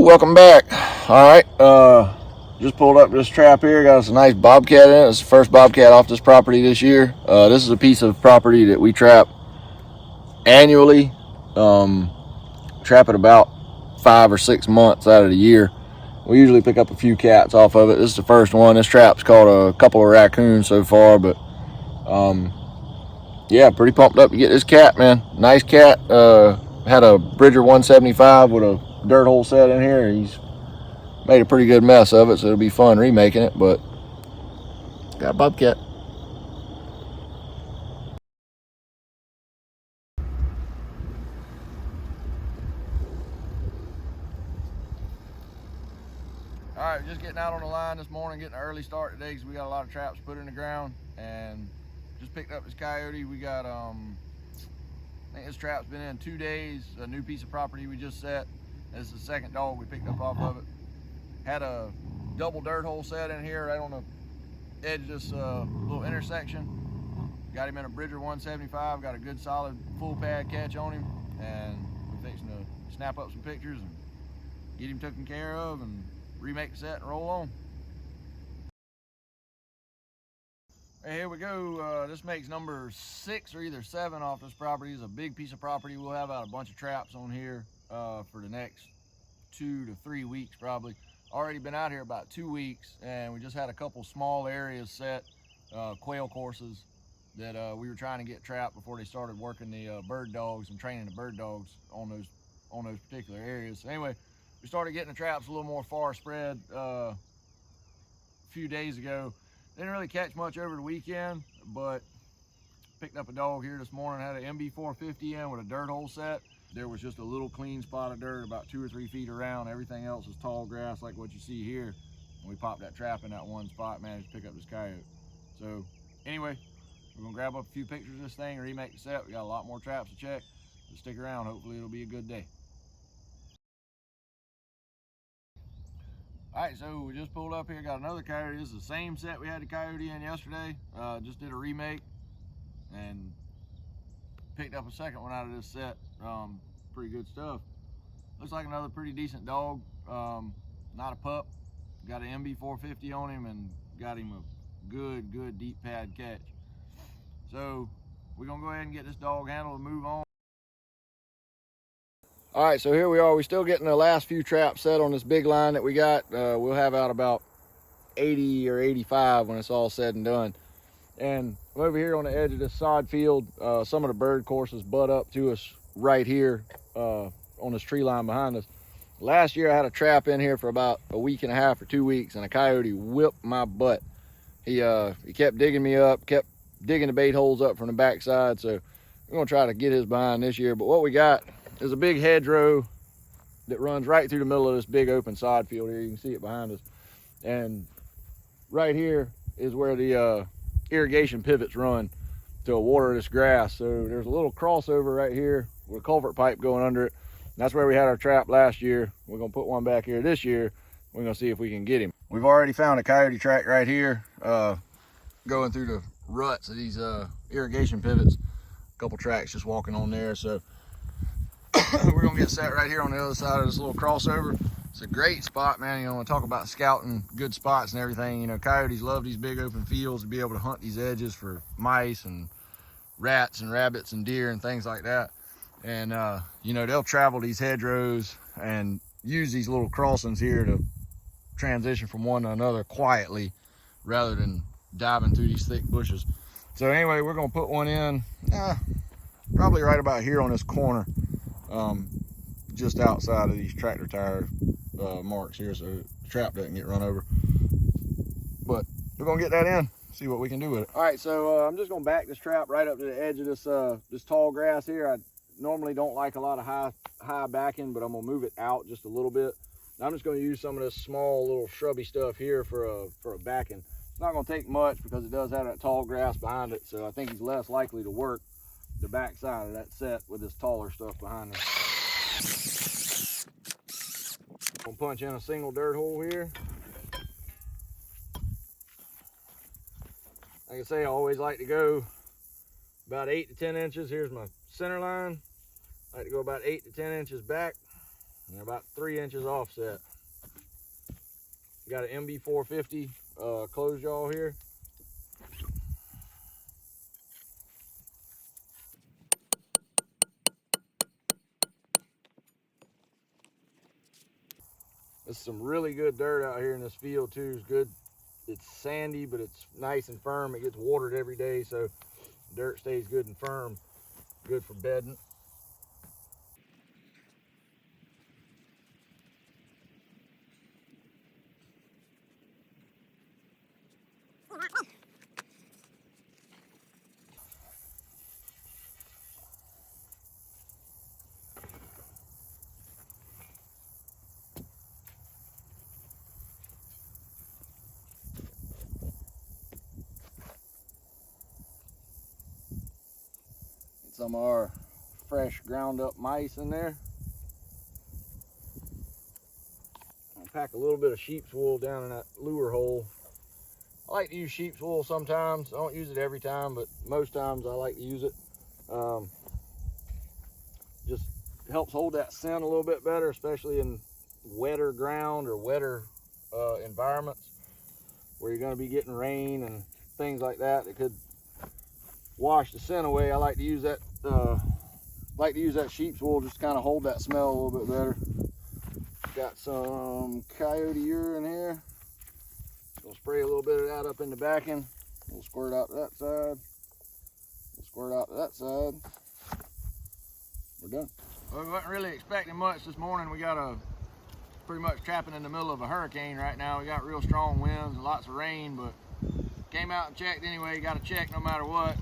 welcome back. All right, just pulled up this trap here. Got us a nice bobcat in it. It's the first bobcat off this property this year. This is a piece of property that we trap annually. Trap it about 5 or 6 months out of the year. We usually pick up a few cats off of it. This is the first one. This trap's caught a couple of raccoons so far, but yeah, pretty pumped up to get this cat, man. Nice cat. Had a Bridger 175 with a dirt hole set in here. He's made a pretty good mess of it, so it'll be fun remaking it, but got a bobcat. All right, just getting out on the line this morning, getting an early start today because we got a lot of traps put in the ground, and just picked up this coyote. We got, I think this trap's been in 2 days, a new piece of property we just set. This is the second dog we picked up off of it. Had a double dirt hole set in here right on the edge of this little intersection. Got him in a Bridger 175, got a good solid full pad catch on him, and we're fixing to snap up some pictures and get him taken care of and remake the set and roll on. Hey, here we go. This makes number 6 or either 7 off this property. It's a big piece of property. We'll have out a bunch of traps on here for the next 2 to 3 weeks probably. Already been out here about 2 weeks, and we just had a couple small areas set, quail courses that we were trying to get trapped before they started working the bird dogs and training the bird dogs on those particular areas. So anyway, we started getting the traps a little more far spread a few days ago. Didn't really catch much over the weekend, but picked up a dog here this morning. Had an MB 450 in with a dirt hole set. There was just a little clean spot of dirt about 2 or 3 feet around. Everything else is tall grass like what you see here. And we popped that trap in that one spot, managed to pick up this coyote. So anyway, we're gonna grab up a few pictures of this thing and remake the set. We got a lot more traps to check. So stick around, hopefully it'll be a good day. All right, so we just pulled up here, got another coyote. This is the same set we had the coyote in yesterday. Just did a remake and picked up a second one out of this set. Pretty good stuff. Looks like another pretty decent dog. Not a pup. Got an MB 450 on him and got him a good deep pad catch. So we're gonna go ahead and get this dog handled and move on. All right, so here we are. We're still getting the last few traps set on this big line that we got. We'll have out about 80 or 85 when it's all said and done. And over here on the edge of this sod field, some of the bird courses butt up to us right here on this tree line behind us. Last year I had a trap in here for about a week and a half or 2 weeks, and a coyote whipped my butt. He kept digging me up, kept digging the bait holes up from the backside. So we're gonna try to get his behind this year. But what we got is a big hedgerow that runs right through the middle of this big open sod field here. You can see it behind us. And right here is where the irrigation pivots run to water this grass. So there's a little crossover right here with a culvert pipe going under it. And that's where we had our trap last year. We're gonna put one back here this year. We're gonna see if we can get him. We've already found a coyote track right here, going through the ruts of these irrigation pivots. A couple tracks just walking on there. So we're gonna get set right here on the other side of this little crossover. It's a great spot, man. You know, when I talk about scouting good spots and everything, you know, coyotes love these big open fields to be able to hunt these edges for mice and rats and rabbits and deer and things like that. And you know, they'll travel these hedgerows and use these little crossings here to transition from one to another quietly rather than diving through these thick bushes. So anyway, we're gonna put one in probably right about here on this corner, just outside of these tractor tire marks here, so the trap doesn't get run over. But we're gonna get that in, see what we can do with it. All right, so I'm just gonna back this trap right up to the edge of this tall grass here. I normally don't like a lot of high backing, but I'm gonna move it out just a little bit. And I'm just gonna use some of this small little shrubby stuff here for a backing. It's not gonna take much because it does have that tall grass behind it, so I think he's less likely to work the back side of that set with this taller stuff behind him. I'm gonna punch in a single dirt hole here. Like I say, I always like to go about 8 to 10 inches. Here's my center line. I like to go about 8 to 10 inches back. And they're about 3 inches offset. Got an MB450 closed jaw here. There's some really good dirt out here in this field too. It's good. It's sandy, but it's nice and firm. It gets watered every day, so dirt stays good and firm. Good for bedding. Some of our fresh ground up mice in there. I'll pack a little bit of sheep's wool down in that lure hole. I like to use sheep's wool sometimes. I don't use it every time, but most times I like to use it. Just helps hold that scent a little bit better, especially in wetter ground or wetter environments where you're going to be getting rain and things like that. It could wash the scent away. I like to use that sheep's wool just to kind of hold that smell a little bit better. Got some coyote urine here. We'll spray a little bit of that up in the backing. We'll squirt out to that side. We'll squirt out to that side. We're done. Well, we wasn't really expecting much this morning. We got pretty much trapping in the middle of a hurricane right now. We got real strong winds and lots of rain, but came out and checked anyway. Got to check no matter what.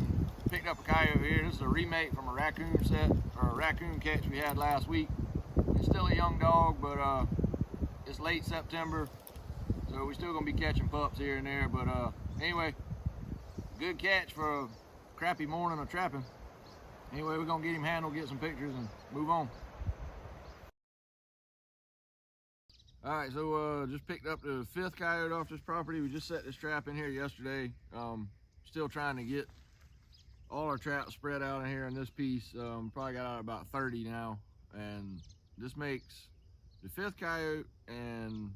Picked up a coyote here. This is a remake from a raccoon set, or a raccoon catch we had last week. It's still a young dog, but it's late September, so we're still gonna be catching pups here and there. But anyway, good catch for a crappy morning of trapping. Anyway, we're gonna get him handled, get some pictures, and move on. All right, so just picked up the 5th coyote off this property. We just set this trap in here yesterday. Still trying to get all our traps spread out in here in this piece. Probably got out about 30 now, and this makes the 5th coyote, and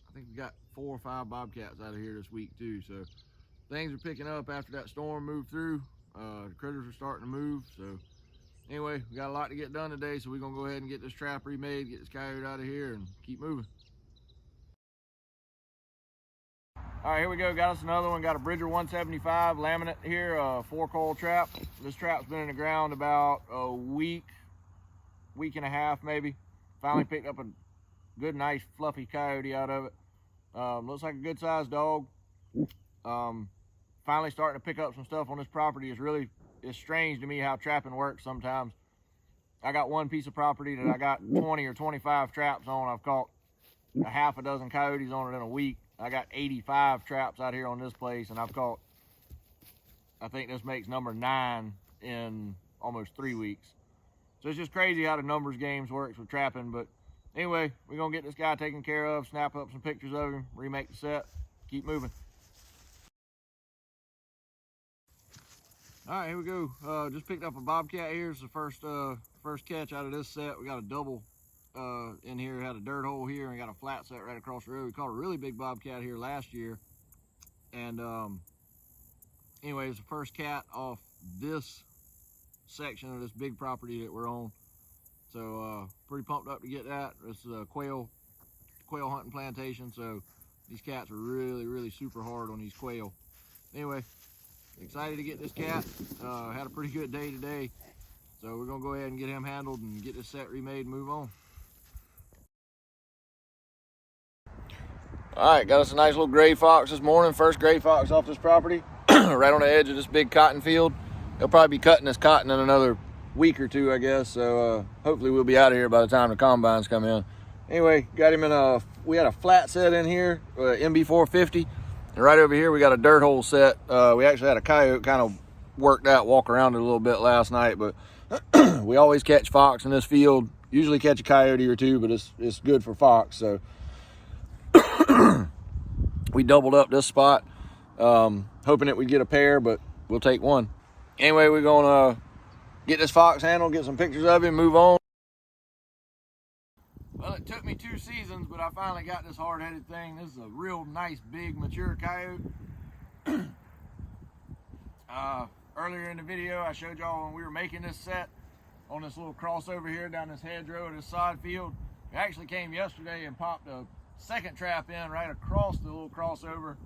I think we got 4 or 5 bobcats out of here this week too. So things are picking up after that storm moved through. The critters are starting to move. So anyway, we got a lot to get done today, so we're gonna go ahead and get this trap remade, get this coyote out of here, and keep moving. All right, here we go. Got us another one. Got a Bridger 175 laminate here, 4-coil trap. This trap's been in the ground about a week and a half maybe. Finally picked up a good, nice, fluffy coyote out of it. Looks like a good sized dog. Finally starting to pick up some stuff on this property. It's strange to me how trapping works sometimes. I got one piece of property that I got 20 or 25 traps on. I've caught a half a dozen coyotes on it in a week. I got 85 traps out here on this place, and I've caught, I think this makes number 9 in almost 3 weeks. So it's just crazy how the numbers games works with trapping. But anyway, we're gonna get this guy taken care of, snap up some pictures of him, remake the set, keep moving. All right, here we go. Just picked up a bobcat here. It's the first catch out of this set. We got a double in here, had a dirt hole here, and got a flat set right across the road. We caught a really big bobcat here last year, and anyway, it's the first cat off this section of this big property that we're on. So pretty pumped up to get that. It's a quail hunting plantation, so these cats are really super hard on these quail. Anyway, excited to get this cat. Had a pretty good day today, so we're gonna go ahead and get him handled and get this set remade and move on. All right, got us a nice little gray fox this morning. First gray fox off this property, right on the edge of this big cotton field. They'll probably be cutting this cotton in another week or two, I guess. So hopefully we'll be out of here by the time the combines come in. Anyway, got him in we had a flat set in here, MB450. And right over here, we got a dirt hole set. We actually had a coyote kind of worked out, walk around it a little bit last night, but we always catch fox in this field. Usually catch a coyote or two, but it's good for fox. So we doubled up this spot, hoping that we'd get a pair, but we'll take one. Anyway, we're gonna get this fox handled, get some pictures of him, move on. Well, it took me 2 seasons, but I finally got this hard-headed thing. This is a real nice, big, mature coyote. Earlier in the video, I showed y'all when we were making this set on this little crossover here down this hedgerow of this sod field. We actually came yesterday and popped a second trap in right across the little crossover.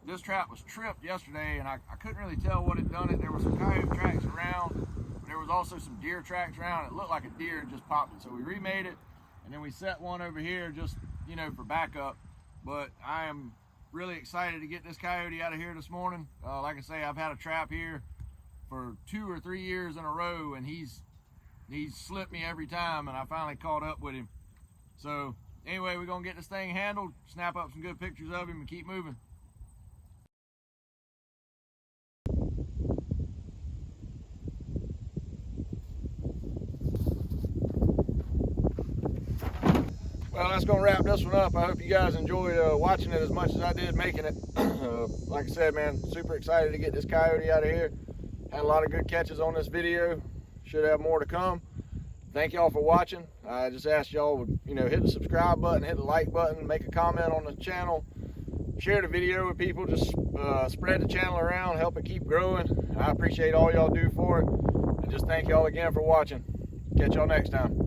This trap was tripped yesterday, and I couldn't really tell what had done it. There were some coyote tracks around, but there was also some deer tracks around. It looked like a deer had just popped it, so we remade it, and then we set one over here just, you know, for backup. But I am really excited to get this coyote out of here this morning. Like I say, I've had a trap here for 2 or 3 years in a row, and he's slipped me every time, and I finally caught up with him. So anyway, we're gonna get this thing handled, snap up some good pictures of him, and keep moving. Well, that's going to wrap this one up. I hope you guys enjoyed watching it as much as I did making it. Like I said, man, super excited to get this coyote out of here. Had a lot of good catches on this video. Should have more to come. Thank y'all for watching. I just asked y'all to, you know, hit the subscribe button, hit the like button, make a comment on the channel, share the video with people, just spread the channel around, help it keep growing. I appreciate all y'all do for it. And just thank y'all again for watching. Catch y'all next time.